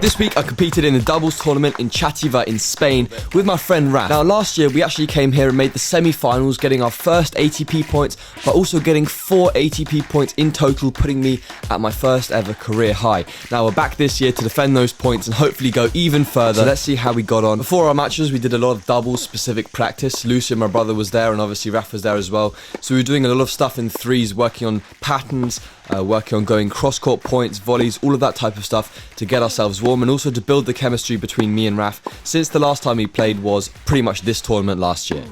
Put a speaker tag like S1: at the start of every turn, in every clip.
S1: This week I competed in the doubles tournament in Chativa in Spain with my friend Raf. Now last year we actually came here and made the semi-finals, getting our first ATP points, but also getting 4 ATP points in total, putting me at my first ever career high. Now we're back this year to defend those points and hopefully go even further. So let's see how we got on. Before our matches we did a lot of doubles specific practice. Lucia, my brother, was there, and obviously Raf was there as well. So we were doing a lot of stuff in threes, working on patterns, working on going cross-court points, volleys, all of that type of stuff to get ourselves warm and also to build the chemistry between me and Raf since the last time we played was pretty much this tournament last year.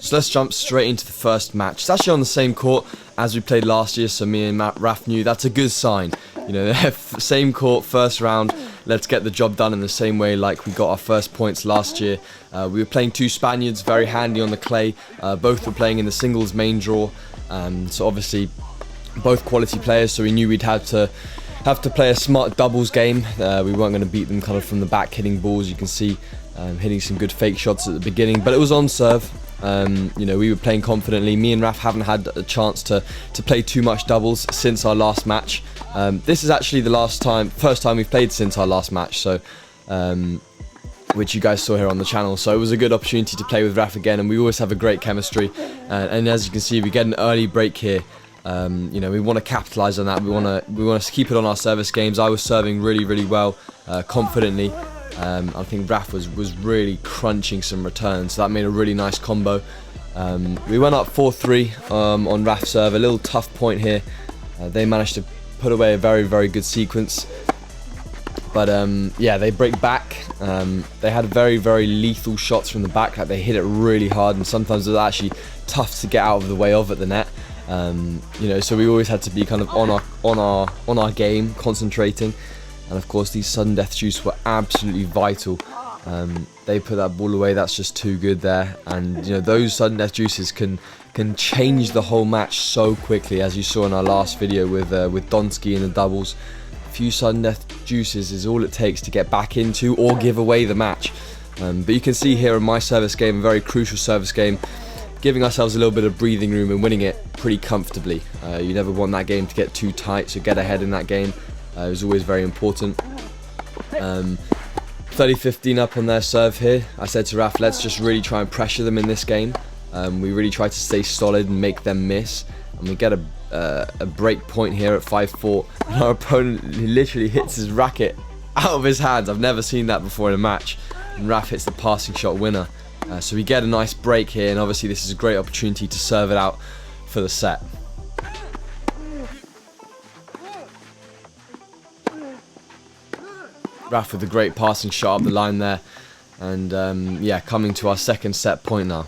S1: So let's jump straight into the first match. It's actually on the same court as we played last year, so me and Raf knew that's a good sign. You know, same court, first round, let's get the job done in the same way like we got our first points last year. We were playing two Spaniards, very handy on the clay. Both were playing in the singles main draw, so obviously both quality players, so we knew we'd have to play a smart doubles game. We weren't going to beat them kind of from the back, hitting balls. You can see hitting some good fake shots at the beginning, but it was on serve. You know, we were playing confidently. Me and Raf haven't had a chance to play too much doubles since our last match. This is actually the first time we've played since our last match, so which you guys saw here on the channel. So it was a good opportunity to play with Raf again, and we always have a great chemistry. And as you can see, we get an early break here. You know, we want to capitalize on that. We want to keep it on our service games. I was serving really well, confidently. I think Raf was really crunching some returns, so that made a really nice combo. We went up 4-3 on Raf's serve. A little tough point here. They managed to put away a very good sequence, but yeah, they break back. They had very lethal shots from the back. Like, they hit it really hard, and sometimes it was actually tough to get out of the way of at the net. You know, so we always had to be kind of on our game, concentrating. And of course, these sudden death juice were absolutely vital. They put that ball away. That's just too good there. And you know, those sudden death juices can change the whole match so quickly, as you saw in our last video with Donsky in the doubles. A few sudden death juices is all it takes to get back into or give away the match. But you can see here in my service game, a very crucial service game, giving ourselves a little bit of breathing room and winning it pretty comfortably. You never want that game to get too tight, so get ahead in that game. It was always very important. 30-15 up on their serve here. I said to Raf, let's just really try and pressure them in this game. We really try to stay solid and make them miss. And we get a break point here at 5-4. And our opponent literally hits his racket out of his hands. I've never seen that before in a match. And Raf hits the passing shot winner. So we get a nice break here, and obviously this is a great opportunity to serve it out for the set. Raf with a great passing shot up the line there, and yeah, coming to our second set point now.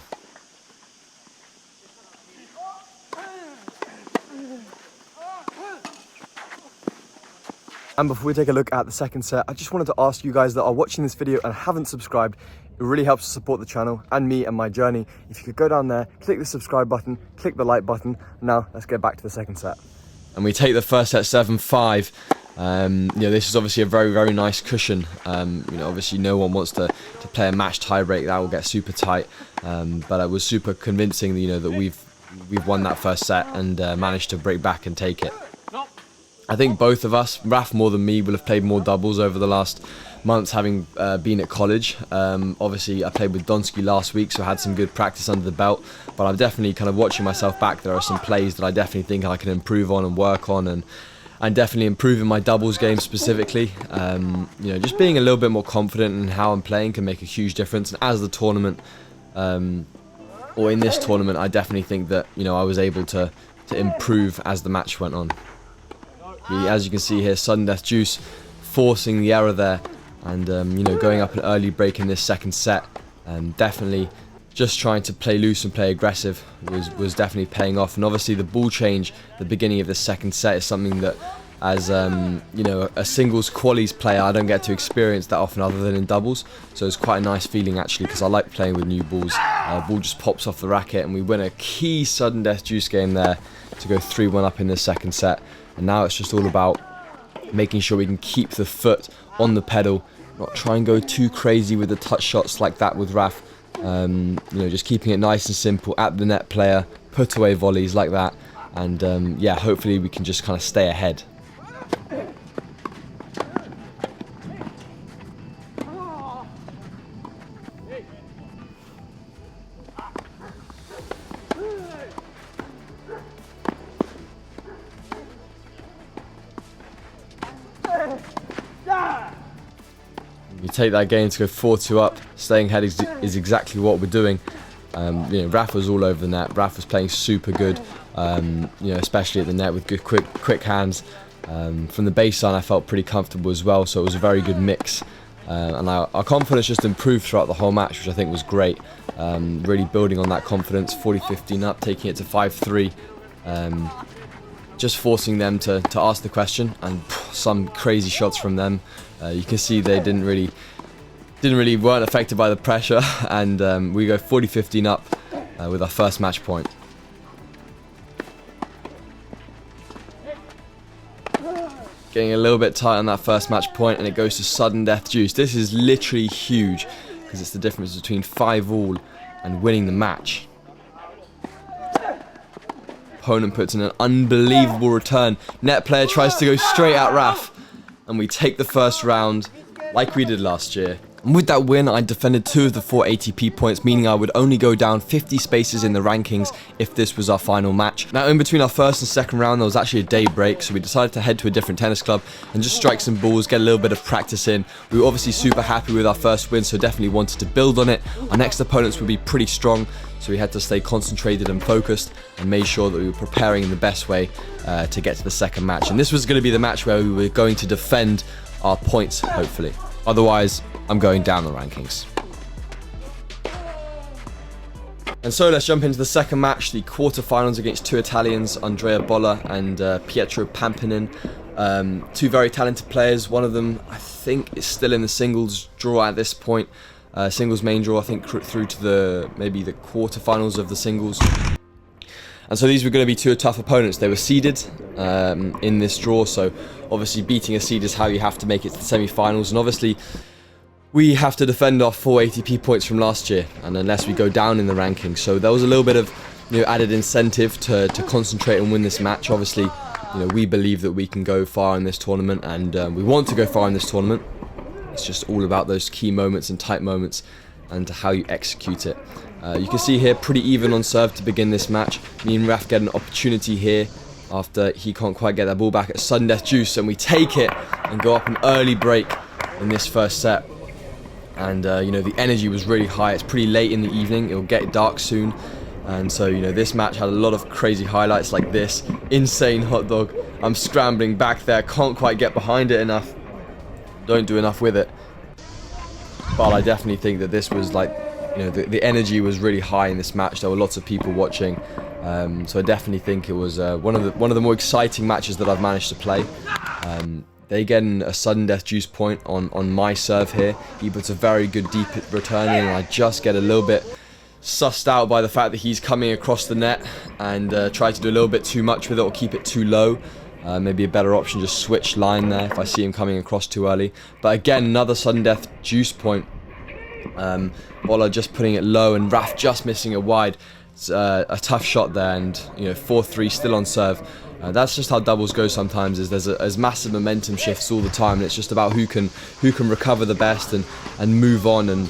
S1: And before we take a look at the second set, I just wanted to ask you guys that are watching this video and haven't subscribed, it really helps to support the channel and me and my journey. If you could go down there, click the subscribe button, click the like button. Now let's get back to the second set. And we take the first set 7-5. You know, this is obviously a very nice cushion. You know, obviously no one wants to play a match tie break. That will get super tight. But it was super convincing, you know, that we've won that first set and managed to break back and take it. I think both of us, Raf more than me, will have played more doubles over the last months, having been at college. Obviously I played with Donsky last week, so I had some good practice under the belt, but I'm definitely kind of watching myself back. There are some plays that I definitely think I can improve on and work on, and definitely improving my doubles game specifically. You know, just being a little bit more confident in how I'm playing can make a huge difference. And as the tournament, or in this tournament, I definitely think that, you know, I was able to improve as the match went on. As you can see here, sudden death juice forcing the error there, and you know, going up an early break in this second set. Definitely just trying to play loose and play aggressive was definitely paying off. And obviously the ball change at the beginning of the second set is something that, as you know, a singles qualies player, I don't get to experience that often other than in doubles. So it's quite a nice feeling actually, because I like playing with new balls. Ball just pops off the racket, and we win a key sudden death juice game there to go 3-1 up in this second set. And now it's just all about making sure we can keep the foot on the pedal, not try and go too crazy with the touch shots like that with Raf. You know, just keeping it nice and simple at the net player, put away volleys like that, and yeah, hopefully we can just kind of stay ahead. You take that game to go 4-2 up. Staying ahead is exactly what we're doing. Raf was all over the net. Raf was playing super good, especially at the net with good, quick hands. From the baseline, I felt pretty comfortable as well, so it was a very good mix. And our confidence just improved throughout the whole match, which I think was great. Really building on that confidence, 40-15 up, taking it to 5-3. Just forcing them to ask the question, and some crazy shots from them. You can see they weren't affected by the pressure, and we go 40-15 up with our first match point. Getting a little bit tight on that first match point, and it goes to sudden death juice. This is literally huge because it's the difference between 5-all and winning the match. Opponent puts in an unbelievable return. Net player tries to go straight at Raf, and we take the first round like we did last year. And with that win, I defended 2 of the 4 ATP points, meaning I would only go down 50 spaces in the rankings if this was our final match. Now, in between our first and second round, there was actually a day break, so we decided to head to a different tennis club and just strike some balls, get a little bit of practice in. We were obviously super happy with our first win, so definitely wanted to build on it. Our next opponents would be pretty strong, so we had to stay concentrated and focused and made sure that we were preparing in the best way to get to the second match. And this was going to be the match where we were going to defend our points, hopefully. Otherwise, I'm going down the rankings. And so let's jump into the second match, the quarterfinals against 2 Italians, Andrea Bolla and Pietro Pampinin. 2 very talented players. One of them, I think, is still in the singles draw at this point. Singles main draw, I think, through to maybe the quarterfinals of the singles. And so these were going to be 2 tough opponents. They were seeded in this draw, so obviously beating a seed is how you have to make it to the semi-finals. And obviously we have to defend our 4 ATP points from last year, and unless we go down in the rankings. So there was a little bit of added incentive to concentrate and win this match. Obviously, we believe that we can go far in this tournament, and we want to go far in this tournament. It's just all about those key moments and tight moments and how you execute it. You can see here pretty even on serve to begin this match. Me and Raf get an opportunity here after he can't quite get that ball back at sudden death juice, and we take it and go up an early break in this first set. And the energy was really high. It's pretty late in the evening, it'll get dark soon, and so this match had a lot of crazy highlights like this. Insane hot dog. I'm scrambling back there, can't quite get behind it enough, don't do enough with it. But I definitely think that this was like, the energy was really high in this match. There were lots of people watching, so I definitely think it was one of the more exciting matches that I've managed to play. They get a sudden death juice point on my serve here. He puts a very good deep return in, and I just get a little bit sussed out by the fact that he's coming across the net and try to do a little bit too much with it or keep it too low. Maybe a better option, just switch line there if I see him coming across too early. But again, another sudden death juice point. Bolla just putting it low and Raf just missing it wide. It's a tough shot there, and 4-3 still on serve. That's just how doubles go sometimes. There's massive momentum shifts all the time, and it's just about who can recover the best and move on and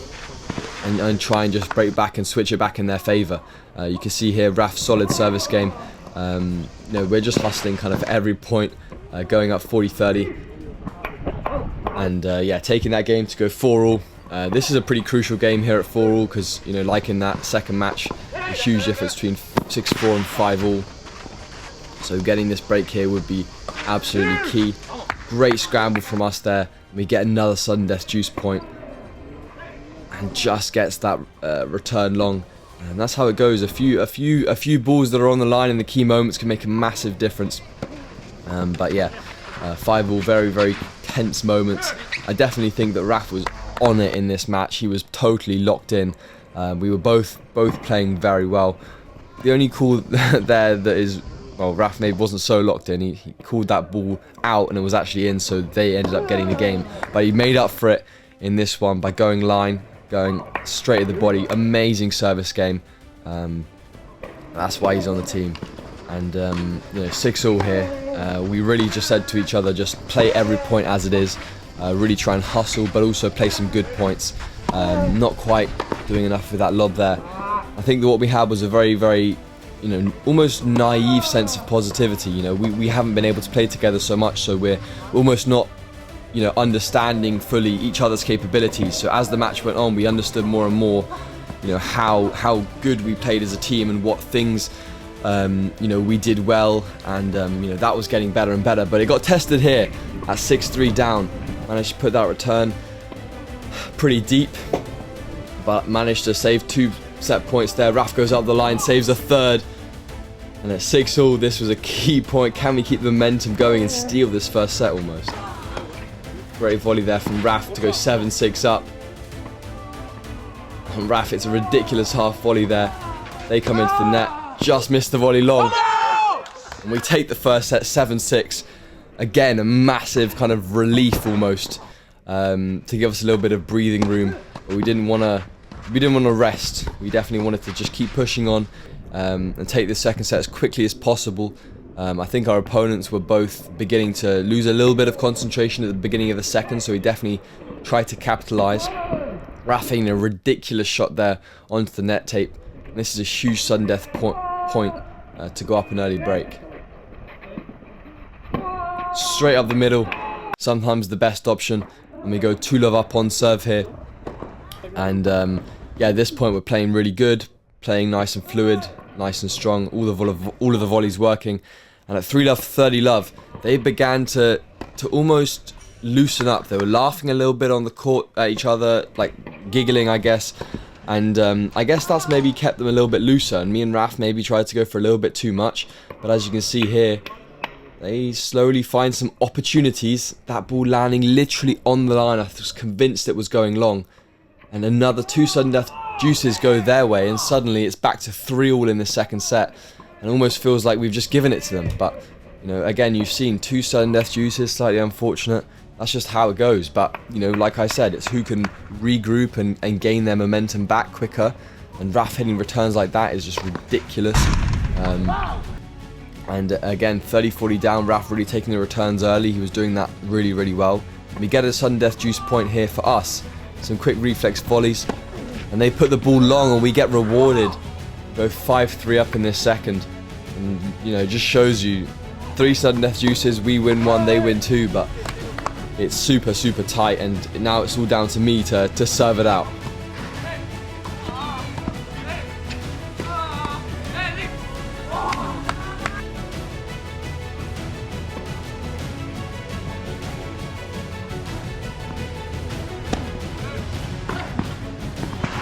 S1: try and just break back and switch it back in their favour. You can see here Raf's solid service game. We're just hustling kind of every point, going up 40-30, and taking that game to go 4-all. This is a pretty crucial game here at 4-all because like in that second match, a huge difference between 6-4 and 5-all. So getting this break here would be absolutely key. Great scramble from us there. We get another sudden death juice point, and just gets that return long. And that's how it goes. A few balls that are on the line in the key moments can make a massive difference. 5-all, very, very tense moments. I definitely think that Raf was on it in this match. He was totally locked in. We were both playing very well. The only call there that is, well, Raf maybe wasn't so locked in. He called that ball out and it was actually in, so they ended up getting the game. But he made up for it in this one by going line, going straight at the body. Amazing service game. That's why he's on the team. And 6-all here. We really just said to each other, just play every point as it is. Really try and hustle, but also play some good points. Not quite doing enough with that lob there. I think that what we had was a very, very, almost naive sense of positivity. We haven't been able to play together so much, so we're almost not you know, understanding fully each other's capabilities. So as the match went on, we understood more and more, you know, how good we played as a team and what things, you know, we did well, and you know, that was getting better and better. But it got tested here at 6-3 down. Managed to put that return pretty deep, but managed to save 2 set points there. Raf goes up the line, saves a third, and at 6-all, this was a key point. Can we keep the momentum going and steal this first set almost? Great volley there from Raf to go 7-6 up. And Raf, it's a ridiculous half volley there. They come into the net, just missed the volley long. And we take the first set 7-6. Again, a massive kind of relief almost, to give us a little bit of breathing room. But we didn't want to rest. We definitely wanted to just keep pushing on, and take the second set as quickly as possible. I think our opponents were both beginning to lose a little bit of concentration at the beginning of the second, so we definitely tried to capitalise. Raf hitting a ridiculous shot there onto the net tape. And this is a huge sudden death point to go up an early break. Straight up the middle, sometimes the best option. And we go 2-love up on serve here. And yeah, at this point we're playing really good, playing nice and fluid, nice and strong, all of the volleys working. And at 3-love, 30-love, they began to almost loosen up. They were laughing a little bit on the court at each other, like giggling, I guess. And I guess that's maybe kept them a little bit looser. And me and Raf maybe tried to go for a little bit too much. But as you can see here, they slowly find some opportunities. That ball landing literally on the line. I was convinced it was going long. And another 2 sudden death juices go their way. And suddenly it's back to 3-all in the second set. And almost feels like we've just given it to them. But, you know, again, you've seen 2 sudden death juices, slightly unfortunate. That's just how it goes. But, you know, like I said, it's who can regroup and gain their momentum back quicker. And Raf hitting returns like that is just ridiculous. And again, 30-40 down, Raf really taking the returns early. He was doing that really, really well. We get a sudden death juice point here for us. Some quick reflex volleys. And they put the ball long and we get rewarded. Go 5-3 up in this second. And, you know, just shows you 3 sudden death juices, we win 1, they win 2, but it's super, super tight, and now it's all down to me to serve it out.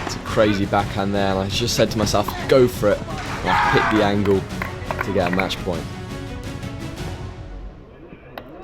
S1: It's a crazy backhand there, and I just said to myself, go for it. And I hit the angle to get a match point.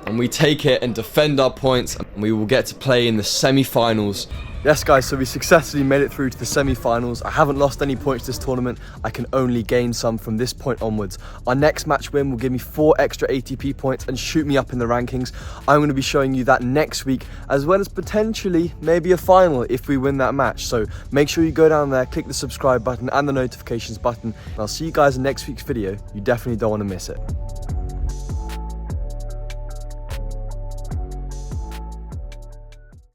S1: And we take it and defend our points, and we will get to play in the semi-finals. Yes guys, so we successfully made it through to the semi-finals. I haven't lost any points this tournament. I can only gain some from this point onwards. Our next match win will give me 4 extra ATP points and shoot me up in the rankings. I'm going to be showing you that next week, as well as potentially maybe a final if we win that match. So make sure you go down there, click the subscribe button and the notifications button, and I'll see you guys in next week's video. You definitely don't want to miss it.